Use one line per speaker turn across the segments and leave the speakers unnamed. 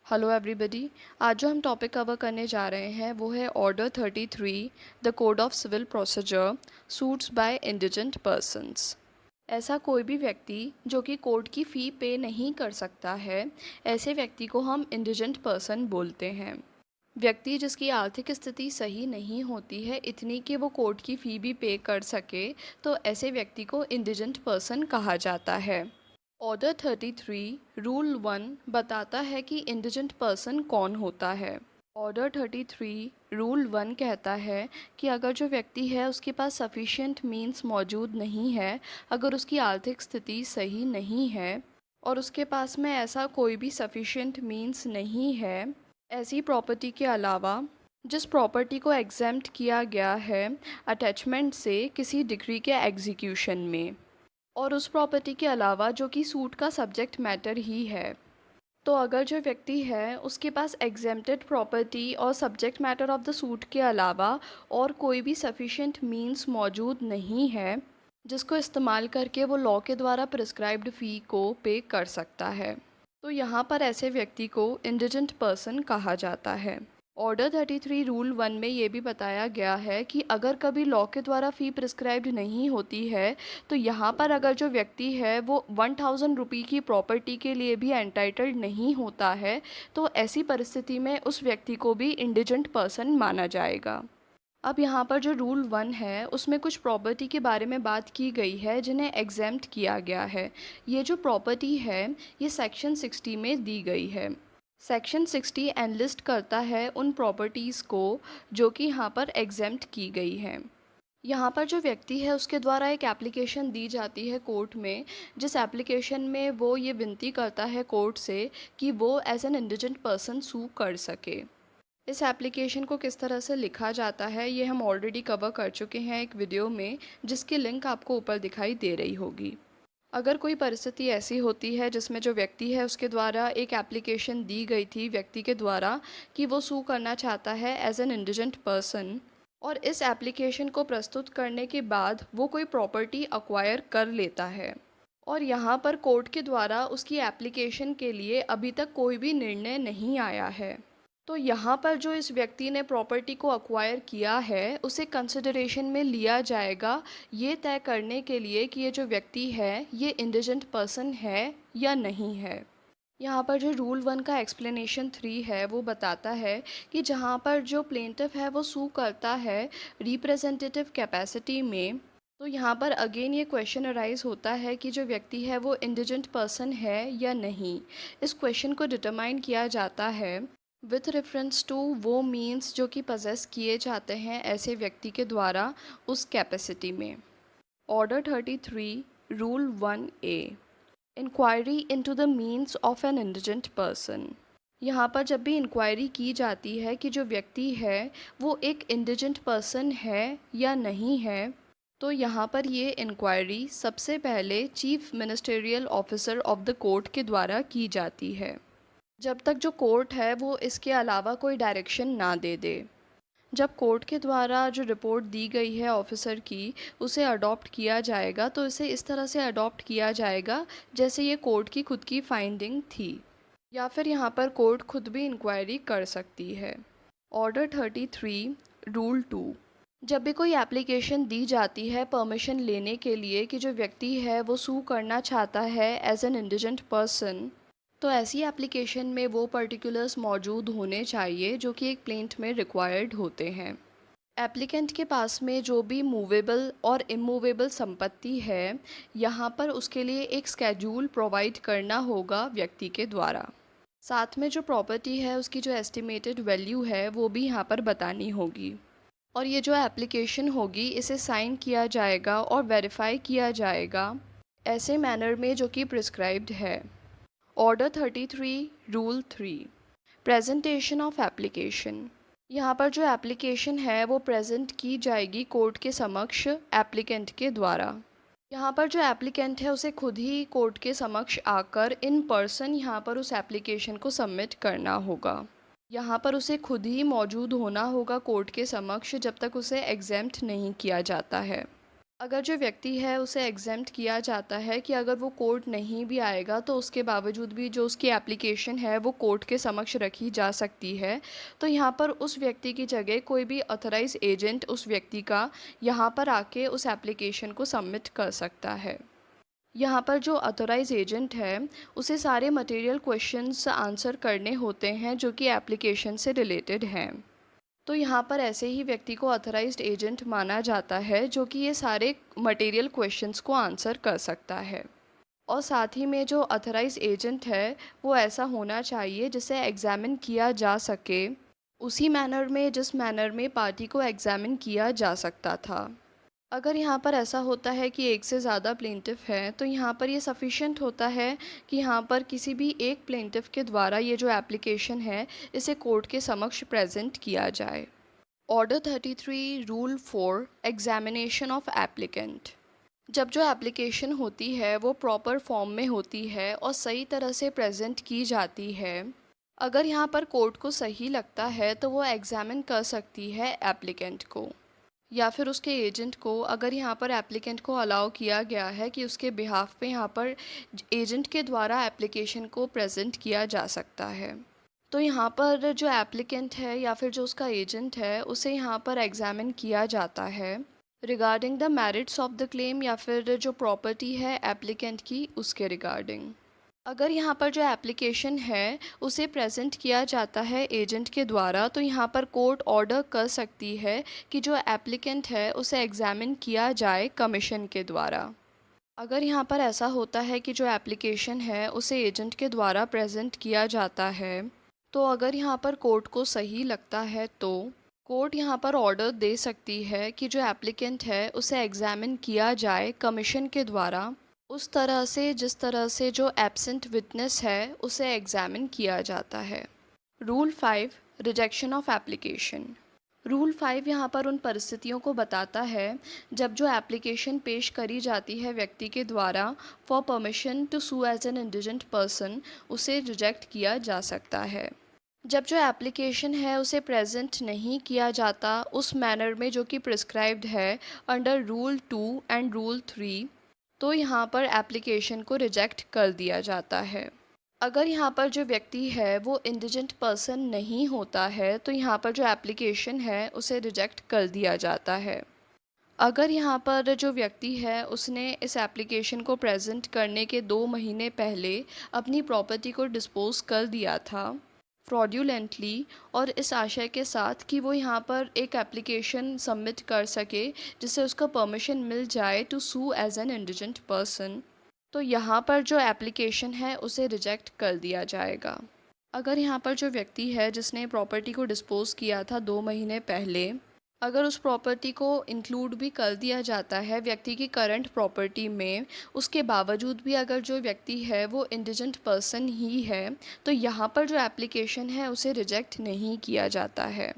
Hello everybody. आज जो हम टॉपिक कवर करने जा रहे हैं वो है order 33, the code of civil procedure, suits by indigent persons. ऐसा कोई भी व्यक्ति जो कि कोर्ट की फ़ी पे नहीं कर सकता है, ऐसे व्यक्ति को हम इंडिजेंट पर्सन बोलते हैं। व्यक्ति जिसकी आर्थिक स्थिति सही नहीं होती है इतनी कि वो कोर्ट की फ़ी भी पे कर सके, तो ऐसे व्यक्ति को इंडिजेंट पर्सन कहा जाता है। ऑर्डर 33 रूल 1 बताता है कि इंडिजेंट पर्सन कौन होता है। ऑर्डर 33 रूल 1 कहता है कि अगर जो व्यक्ति है उसके पास सफिशिएंट मींस मौजूद नहीं है, अगर उसकी आर्थिक स्थिति सही नहीं है और उसके पास में ऐसा कोई भी सफिशिएंट मींस नहीं है, ऐसी प्रॉपर्टी के अलावा जिस प्रॉपर्टी को एग्जेम्प्ट किया गया है अटैचमेंट से किसी डिग्री के एग्जीक्यूशन में, और उस प्रॉपर्टी के अलावा जो कि सूट का सब्जेक्ट मैटर ही है, तो अगर जो व्यक्ति है उसके पास एग्जेम्प्टेड प्रॉपर्टी और subject matter of the suit के अलावा और कोई भी सफिशिएंट मींस मौजूद नहीं है जिसको इस्तेमाल करके वो लॉ के द्वारा प्रिस्क्राइब्ड फ़ी को पे कर सकता है, तो यहाँ पर ऐसे व्यक्ति को इंडिजेंट पर्सन कहा जाता है। ऑर्डर 33 रूल 1 में ये भी बताया गया है कि अगर कभी लॉ के द्वारा फ़ी प्रिस्क्राइब्ड नहीं होती है, तो यहाँ पर अगर जो व्यक्ति है वो 1000 रुपये की प्रॉपर्टी के लिए भी एंटाइटल्ड नहीं होता है, तो ऐसी परिस्थिति में उस व्यक्ति को भी इंडिजेंट पर्सन माना जाएगा। अब यहाँ पर जो रूल 1 है उसमें कुछ प्रॉपर्टी के बारे में बात की गई है जिन्हें एग्जेम्प्ट किया गया है। ये जो प्रॉपर्टी है ये सेक्शन 60 में दी गई है। सेक्शन 60 एनलिस्ट करता है उन प्रॉपर्टीज़ को जो कि यहाँ पर एग्जेम्प्ट की गई हैं। यहाँ पर जो व्यक्ति है उसके द्वारा एक एप्लीकेशन दी जाती है कोर्ट में, जिस एप्लीकेशन में वो ये विनती करता है कोर्ट से कि वो एज एन इंडिजेंट पर्सन सू कर सके। इस एप्लीकेशन को किस तरह से लिखा जाता है ये हम ऑलरेडी कवर कर चुके हैं एक वीडियो में, जिसकी लिंक आपको ऊपर दिखाई दे रही होगी। अगर कोई परिस्थिति ऐसी होती है जिसमें जो व्यक्ति है उसके द्वारा एक एप्लीकेशन दी गई थी व्यक्ति के द्वारा कि वो सू करना चाहता है एज एन इंडिजेंट पर्सन, और इस एप्लीकेशन को प्रस्तुत करने के बाद वो कोई प्रॉपर्टी अक्वायर कर लेता है और यहाँ पर कोर्ट के द्वारा उसकी एप्लीकेशन के लिए अभी तक कोई भी निर्णय नहीं आया है, तो यहाँ पर जो इस व्यक्ति ने प्रॉपर्टी को अक्वायर किया है उसे कंसिडरेशन में लिया जाएगा ये तय करने के लिए कि ये जो व्यक्ति है ये इंडिजेंट पर्सन है या नहीं है। यहाँ पर जो रूल 1 का एक्सप्लेनेशन 3 है वो बताता है कि जहाँ पर जो प्लेंटिफ है वो सू करता है रिप्रेजेंटेटिव कैपेसिटी में, तो यहाँ पर अगेन ये क्वेश्चन अराइज होता है कि जो व्यक्ति है वो इंडिजेंट पर्सन है या नहीं। इस क्वेश्चन को डिटरमाइन किया जाता है विथ रेफरेंस टू वो मीन्स जो कि पजेस किए जाते हैं ऐसे व्यक्ति के द्वारा उस कैपेसिटी में। Order 33 rule 1A, inquiry into the means of an indigent person. यहाँ पर जब भी इंक्वायरी की जाती है कि जो व्यक्ति है वो एक इंडिजेंट पर्सन है या नहीं है, तो यहाँ पर ये इंक्वायरी सबसे पहले chief ministerial officer of the court के द्वारा की जाती है, जब तक जो कोर्ट है वो इसके अलावा कोई डायरेक्शन ना दे दे। जब कोर्ट के द्वारा जो रिपोर्ट दी गई है ऑफिसर की उसे अडॉप्ट किया जाएगा, तो इसे इस तरह से अडॉप्ट किया जाएगा जैसे ये कोर्ट की खुद की फाइंडिंग थी, या फिर यहाँ पर कोर्ट खुद भी इंक्वायरी कर सकती है। ऑर्डर 33 रूल 2, जब भी कोई एप्लीकेशन दी जाती है परमिशन लेने के लिए कि जो व्यक्ति है वो सू करना चाहता है एज एन इंडिजेंट पर्सन, तो ऐसी एप्लीकेशन में वो पर्टिकुलर्स मौजूद होने चाहिए जो कि एक प्लेंट में रिक्वायर्ड होते हैं। एप्लीकेंट के पास में जो भी मूवेबल और इमूवेबल संपत्ति है यहाँ पर उसके लिए एक स्केड्यूल प्रोवाइड करना होगा व्यक्ति के द्वारा। साथ में जो प्रॉपर्टी है उसकी जो एस्टिमेटेड वैल्यू है वो भी यहाँ पर बतानी होगी, और ये जो एप्लीकेशन होगी इसे साइन किया जाएगा और वेरीफाई किया जाएगा ऐसे मैनर में जो कि प्रिस्क्राइब्ड है। Order 33 rule 3, presentation of application. यहाँ पर जो एप्लीकेशन है वो प्रेजेंट की जाएगी कोर्ट के समक्ष एप्लीकेंट के द्वारा। यहाँ पर जो एप्लीकेंट है उसे खुद ही कोर्ट के समक्ष आकर इन पर्सन यहाँ पर उस एप्लीकेशन को सबमिट करना होगा। यहाँ पर उसे खुद ही मौजूद होना होगा कोर्ट के समक्ष जब तक उसे एग्जेम्प्ट नहीं किया जाता है। अगर जो व्यक्ति है उसे एग्जेम्प्ट किया जाता है कि अगर वो कोर्ट नहीं भी आएगा तो उसके बावजूद भी जो उसकी एप्लीकेशन है वो कोर्ट के समक्ष रखी जा सकती है, तो यहाँ पर उस व्यक्ति की जगह कोई भी ऑथराइज एजेंट उस व्यक्ति का यहाँ पर आके उस एप्लीकेशन को सबमिट कर सकता है। यहाँ पर जो ऑथराइज एजेंट है उसे सारे मटेरियल क्वेश्चंस आंसर करने होते हैं जो कि एप्लीकेशन से रिलेटेड हैं। तो यहाँ पर ऐसे ही व्यक्ति को ऑथराइज्ड एजेंट माना जाता है जो कि ये सारे मटेरियल क्वेश्चंस को आंसर कर सकता है। और साथ ही में जो ऑथराइज्ड एजेंट है वो ऐसा होना चाहिए जिसे एग्जामिन किया जा सके उसी मैनर में जिस मैनर में पार्टी को एग्जामिन किया जा सकता था। अगर यहाँ पर ऐसा होता है कि एक से ज़्यादा प्लेंटिफ हैं तो यहाँ पर ये सफिशिएंट होता है कि यहाँ पर किसी भी एक प्लेंटिफ के द्वारा ये जो एप्लीकेशन है इसे कोर्ट के समक्ष प्रेजेंट किया जाए। Order 33 rule 4 examination of applicant. जब जो एप्लीकेशन होती है वो प्रॉपर फॉर्म में होती है और सही तरह से प्रेजेंट की जाती है, अगर यहाँ पर कोर्ट को सही लगता है तो वो एग्जामिन कर सकती है एप्लीकेंट को या फिर उसके एजेंट को। अगर यहाँ पर एप्लीकेंट को अलाउ किया गया है कि उसके बिहाफ पे यहाँ पर एजेंट के द्वारा एप्लीकेशन को प्रेजेंट किया जा सकता है, तो यहाँ पर जो एप्लीकेंट है या फिर जो उसका एजेंट है उसे यहाँ पर एग्जामिन किया जाता है regarding the merits of the claim या फिर जो प्रॉपर्टी है एप्लीकेंट की उसके रिगार्डिंग। अगर यहाँ पर जो एप्लीकेशन है उसे प्रेजेंट किया जाता है एजेंट के द्वारा तो यहाँ पर कोर्ट ऑर्डर कर सकती है कि जो एप्लीकेंट है उसे एग्जामिन किया जाए कमीशन के द्वारा। अगर यहाँ पर ऐसा होता है कि जो एप्लीकेशन है उसे एजेंट के द्वारा प्रेजेंट किया जाता है, तो अगर यहाँ पर कोर्ट को सही लगता है तो कोर्ट यहाँ पर ऑर्डर दे सकती है कि जो एप्लीकेंट है उसे एग्जामिन किया जाए कमीशन के द्वारा उस तरह से जिस तरह से जो एब्सेंट विटनेस है उसे एग्जामिन किया जाता है। Rule 5 rejection of application. Rule 5 यहाँ पर उन परिस्थितियों को बताता है जब जो एप्लीकेशन पेश करी जाती है व्यक्ति के द्वारा for permission to sue as an indigent person उसे रिजेक्ट किया जा सकता है। जब जो एप्लीकेशन है उसे प्रेजेंट नहीं किया जाता उस मैनर में जो कि प्रिस्क्राइब्ड है अंडर रूल 2 एंड रूल 3, तो यहाँ पर एप्लीकेशन को रिजेक्ट कर दिया जाता है। अगर यहाँ पर जो व्यक्ति है वो इंडिजेंट पर्सन नहीं होता है तो यहाँ पर जो एप्लीकेशन है उसे रिजेक्ट कर दिया जाता है। अगर यहाँ पर जो व्यक्ति है उसने इस एप्लीकेशन को प्रेजेंट करने के 2 महीने पहले अपनी प्रॉपर्टी को डिस्पोज कर दिया था फ्रॉड्यूलेंटली और इस आशय के साथ कि वो यहाँ पर एक एप्लीकेशन सबमिट कर सके जिससे उसका परमिशन मिल जाए to sue as an indigent person, तो यहाँ पर जो एप्लीकेशन है उसे रिजेक्ट कर दिया जाएगा। अगर यहाँ पर जो व्यक्ति है जिसने प्रॉपर्टी को डिस्पोज किया था 2 महीने पहले, अगर उस प्रॉपर्टी को इंक्लूड भी कर दिया जाता है व्यक्ति की करंट प्रॉपर्टी में, उसके बावजूद भी अगर जो व्यक्ति है वो इंडिजेंट पर्सन ही है तो यहाँ पर जो एप्लीकेशन है उसे रिजेक्ट नहीं किया जाता है।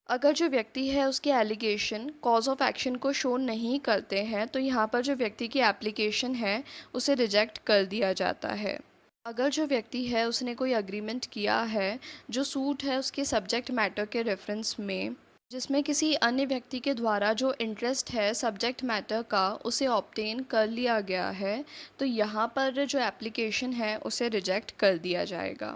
अगर जो व्यक्ति है उसके एलिगेशन कॉज ऑफ एक्शन को शो नहीं करते हैं तो यहाँ पर जो व्यक्ति की एप्लीकेशन है उसे रिजेक्ट कर दिया जाता है। अगर जो व्यक्ति है उसने कोई अग्रीमेंट किया है जो सूट है उसके सब्जेक्ट मैटर के रेफरेंस में जिसमें किसी अन्य व्यक्ति के द्वारा जो इंटरेस्ट है सब्जेक्ट मैटर का उसे ऑब्टेन कर लिया गया है, तो यहाँ पर जो एप्लीकेशन है उसे रिजेक्ट कर दिया जाएगा।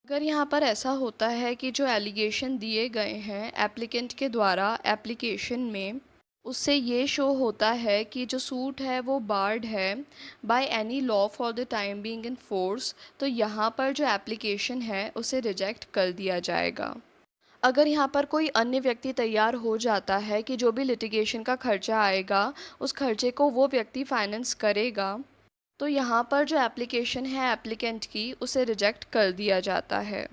अगर यहाँ पर ऐसा होता है कि जो एलिगेशन दिए गए हैं एप्लीकेंट के द्वारा एप्लीकेशन में उससे ये शो होता है कि जो सूट है वो बार्ड है by any law for the time being in force, तो यहाँ पर जो एप्लीकेशन है उसे रिजेक्ट कर दिया जाएगा। अगर यहाँ पर कोई अन्य व्यक्ति तैयार हो जाता है कि जो भी लिटिगेशन का खर्चा आएगा उस खर्चे को वो व्यक्ति फाइनेंस करेगा, तो यहाँ पर जो एप्लीकेशन है एप्लीकेंट की उसे रिजेक्ट कर दिया जाता है।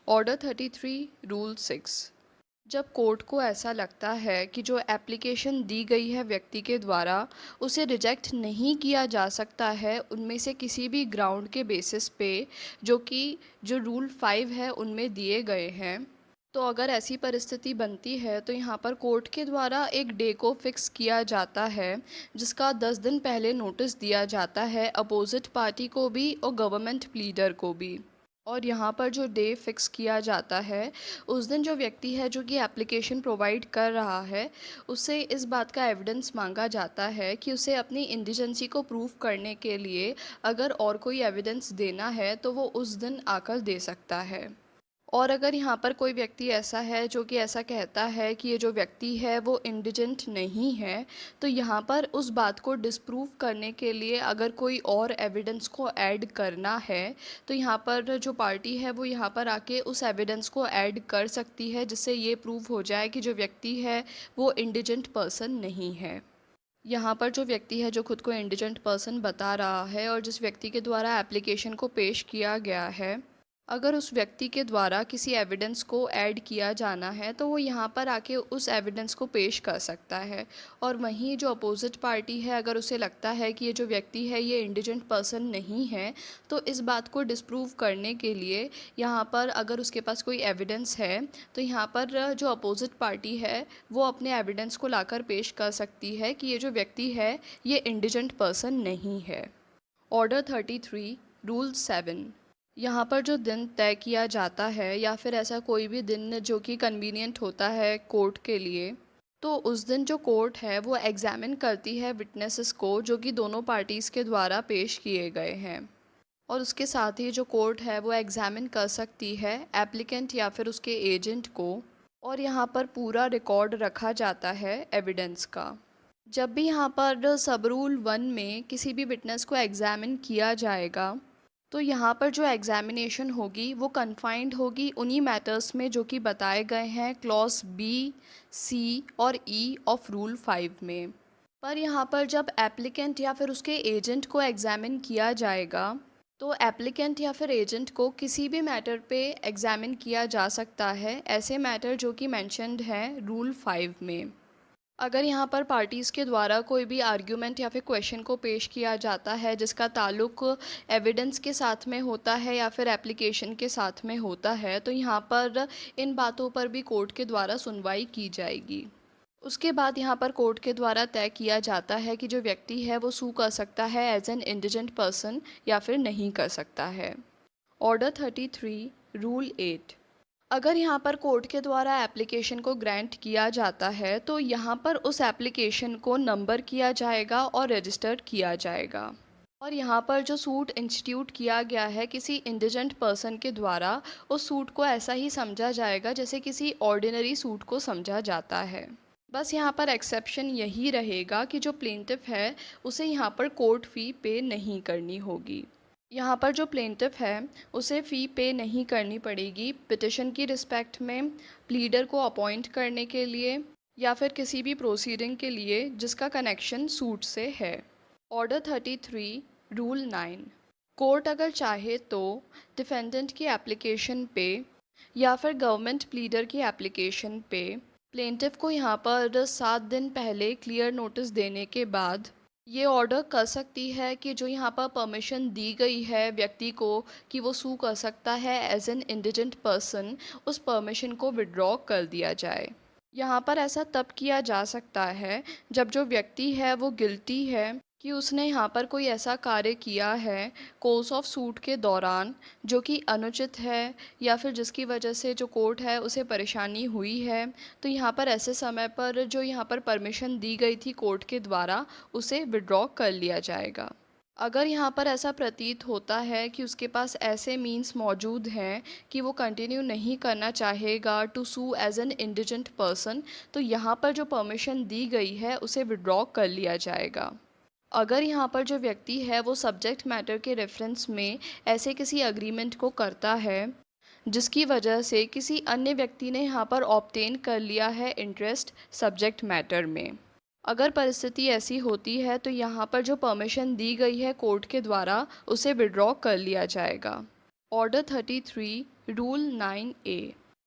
Order 33 rule 6। जब कोर्ट को ऐसा लगता है कि जो एप्लीकेशन दी गई है व्यक्ति के द्वारा उसे रिजेक्ट नहीं किया जा सकता है उनमें से किसी भी ग्राउंड के बेसिस पे जो कि जो रूल 5 है उनमें दिए गए हैं, तो अगर ऐसी परिस्थिति बनती है तो यहाँ पर कोर्ट के द्वारा एक डे को फिक्स किया जाता है जिसका 10 दिन पहले नोटिस दिया जाता है अपोजिट पार्टी को भी और गवर्नमेंट प्लीडर को भी। और यहाँ पर जो डे फिक्स किया जाता है, उस दिन जो व्यक्ति है जो कि एप्लीकेशन प्रोवाइड कर रहा है, उससे इस बात का एविडेंस मांगा जाता है कि उसे अपनी इंडिजेंसी को प्रूव करने के लिए अगर और कोई एविडेंस देना है तो वो उस दिन आकर दे सकता है। और अगर यहाँ पर कोई व्यक्ति ऐसा है जो कि ऐसा कहता है कि ये जो व्यक्ति है वो इंडिजेंट नहीं है, तो यहाँ पर उस बात को डिस्प्रूव करने के लिए अगर कोई और एविडेंस को ऐड करना है, तो यहाँ पर जो पार्टी है वो यहाँ पर आके उस एविडेंस को ऐड कर सकती है, जिससे ये प्रूव हो जाए कि जो व्यक्ति है वो इंडिजेंट पर्सन नहीं है। यहाँ पर जो व्यक्ति है जो खुद को इंडिजेंट पर्सन बता रहा है और जिस व्यक्ति के द्वारा एप्लीकेशन को पेश किया गया है, अगर उस व्यक्ति के द्वारा किसी एविडेंस को ऐड किया जाना है तो वो यहाँ पर आके उस एविडेंस को पेश कर सकता है। और वहीं जो अपोजिट पार्टी है, अगर उसे लगता है कि ये जो व्यक्ति है ये इंडिजेंट पर्सन नहीं है, तो इस बात को डिस्प्रूव करने के लिए यहाँ पर अगर उसके पास कोई एविडेंस है, तो यहाँ पर जो अपोजिट पार्टी है वो अपने एविडेंस को लाकर पेश कर सकती है कि ये जो व्यक्ति है ये इंडिजेंट पर्सन नहीं है। Order 33 rule 7। यहाँ पर जो दिन तय किया जाता है या फिर ऐसा कोई भी दिन जो कि कन्वीनियंट होता है कोर्ट के लिए, तो उस दिन जो कोर्ट है वो एग्जामिन करती है विटनेसेस को जो कि दोनों पार्टीज़ के द्वारा पेश किए गए हैं। और उसके साथ ही जो कोर्ट है वो एग्जामिन कर सकती है एप्लीकेंट या फिर उसके एजेंट को। और यहाँ पर पूरा रिकॉर्ड रखा जाता है एविडेंस का। जब भी यहाँ पर सब रूल 1 में किसी भी विटनेस को एग्जामिन किया जाएगा, तो यहाँ पर जो एग्जामिनेशन होगी वो कन्फाइंड होगी उन्हीं मैटर्स में जो कि बताए गए हैं क्लॉज बी, सी और ई ऑफ रूल 5 में। पर यहाँ पर जब एप्लीकेंट या फिर उसके एजेंट को एग्जामिन किया जाएगा, तो एप्लीकेंट या फिर एजेंट को किसी भी मैटर पे एग्जामिन किया जा सकता है, ऐसे मैटर जो कि मेंशन्ड हैं रूल 5 में। अगर यहाँ पर पार्टीज़ के द्वारा कोई भी आर्ग्यूमेंट या फिर क्वेश्चन को पेश किया जाता है जिसका ताल्लुक एविडेंस के साथ में होता है या फिर एप्लीकेशन के साथ में होता है, तो यहाँ पर इन बातों पर भी कोर्ट के द्वारा सुनवाई की जाएगी। उसके बाद यहाँ पर कोर्ट के द्वारा तय किया जाता है कि जो व्यक्ति है वो सू कर सकता है एज एन इंडिजेंट पर्सन या फिर नहीं कर सकता है। Order 33 rule 8। अगर यहाँ पर कोर्ट के द्वारा एप्लीकेशन को ग्रांट किया जाता है, तो यहाँ पर उस एप्लीकेशन को नंबर किया जाएगा और रजिस्टर्ड किया जाएगा। और यहाँ पर जो सूट इंस्टीट्यूट किया गया है किसी इंडिजेंट पर्सन के द्वारा, उस सूट को ऐसा ही समझा जाएगा जैसे किसी ऑर्डिनरी सूट को समझा जाता है। बस यहाँ पर एक्सेप्शन यही रहेगा कि जो प्लेंटिफ है उसे यहाँ पर कोर्ट फ़ी पे नहीं करनी होगी। यहाँ पर जो प्लेंटिफ है उसे फ़ी पे नहीं करनी पड़ेगी पिटिशन की रिस्पेक्ट में, प्लीडर को अपॉइंट करने के लिए या फिर किसी भी प्रोसीडिंग के लिए जिसका कनेक्शन सूट से है। Order 33 rule 9। कोर्ट अगर चाहे तो डिफेंडेंट की एप्लीकेशन पे या फिर गवर्नमेंट प्लीडर की एप्लीकेशन पे प्लेंटिफ को यहाँ पर 7 दिन पहले क्लियर नोटिस देने के बाद ये ऑर्डर कर सकती है कि जो यहाँ पर परमिशन दी गई है व्यक्ति को कि वो सू कर सकता है एज एन इंडिजेंट पर्सन, उस परमिशन को विड्रॉ कर दिया जाए। यहाँ पर ऐसा तब किया जा सकता है जब जो व्यक्ति है वो गिल्टी है कि उसने यहाँ पर कोई ऐसा कार्य किया है कोर्स ऑफ सूट के दौरान जो कि अनुचित है या फिर जिसकी वजह से जो कोर्ट है उसे परेशानी हुई है, तो यहाँ पर ऐसे समय पर जो यहाँ पर परमिशन दी गई थी कोर्ट के द्वारा उसे विड्रॉ कर लिया जाएगा। अगर यहाँ पर ऐसा प्रतीत होता है कि उसके पास ऐसे मीन्स मौजूद हैं कि वो कंटिन्यू नहीं करना चाहेगा to sue as an indigent person, तो यहाँ पर जो परमिशन दी गई है उसे विड्रॉ कर लिया जाएगा। अगर यहाँ पर जो व्यक्ति है वो सब्जेक्ट मैटर के रेफरेंस में ऐसे किसी अग्रीमेंट को करता है जिसकी वजह से किसी अन्य व्यक्ति ने यहाँ पर ऑब्टेन कर लिया है इंटरेस्ट सब्जेक्ट मैटर में, अगर परिस्थिति ऐसी होती है तो यहाँ पर जो परमिशन दी गई है कोर्ट के द्वारा उसे विड्रॉ कर लिया जाएगा। Order 33 rule 9A।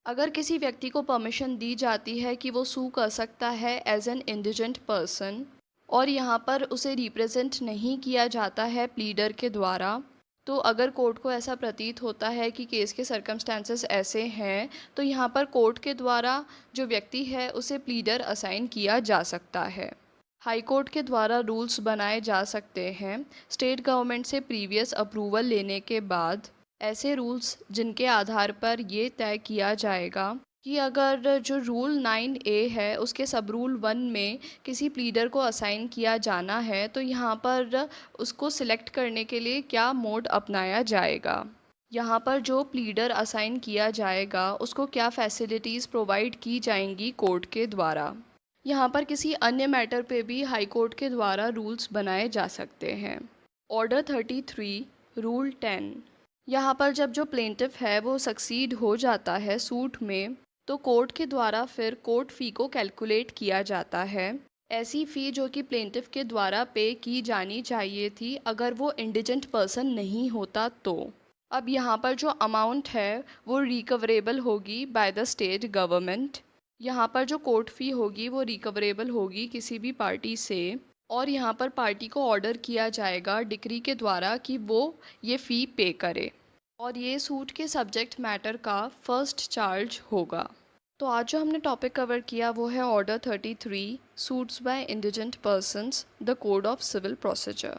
अगर किसी व्यक्ति को परमिशन दी जाती है कि वो सू कर सकता है एज एन इंडिजेंट पर्सन और यहाँ पर उसे रिप्रेजेंट नहीं किया जाता है प्लीडर के द्वारा, तो अगर कोर्ट को ऐसा प्रतीत होता है कि केस के सर्कमस्टेंसेस ऐसे हैं, तो यहाँ पर कोर्ट के द्वारा जो व्यक्ति है उसे प्लीडर असाइन किया जा सकता है। हाई कोर्ट के द्वारा रूल्स बनाए जा सकते हैं स्टेट गवर्नमेंट से प्रीवियस अप्रूवल लेने के बाद, ऐसे रूल्स जिनके आधार पर ये तय किया जाएगा कि अगर जो रूल 9A है उसके सब रूल 1 में किसी प्लीडर को असाइन किया जाना है तो यहाँ पर उसको सिलेक्ट करने के लिए क्या मोड अपनाया जाएगा। यहाँ पर जो प्लीडर असाइन किया जाएगा उसको क्या फैसिलिटीज़ प्रोवाइड की जाएंगी कोर्ट के द्वारा। यहाँ पर किसी अन्य मैटर पे भी हाई कोर्ट के द्वारा रूल्स बनाए जा सकते हैं। Order 33 rule 10। यहाँ पर जब जो प्लेंटिफ है वो सक्सीड हो जाता है सूट में तो कोर्ट के द्वारा फिर कोर्ट फ़ी को कैलकुलेट किया जाता है। ऐसी फ़ी जो कि प्लेंटिफ के द्वारा पे की जानी चाहिए थी अगर वो इंडिजेंट पर्सन नहीं होता तो। अब यहाँ पर जो अमाउंट है वो रिकवरेबल होगी बाय द स्टेट गवर्नमेंट। यहाँ पर जो कोर्ट फ़ी होगी वो रिकवरेबल होगी किसी भी पार्टी से और यहाँ पर पार्टी को ऑर्डर किया जाएगा डिक्री के द्वारा कि वो ये फ़ी पे करे और ये सूट के सब्जेक्ट मैटर का फर्स्ट चार्ज होगा। तो आज जो हमने टॉपिक कवर किया वो है order 33 suits by indigent persons the code of civil procedure.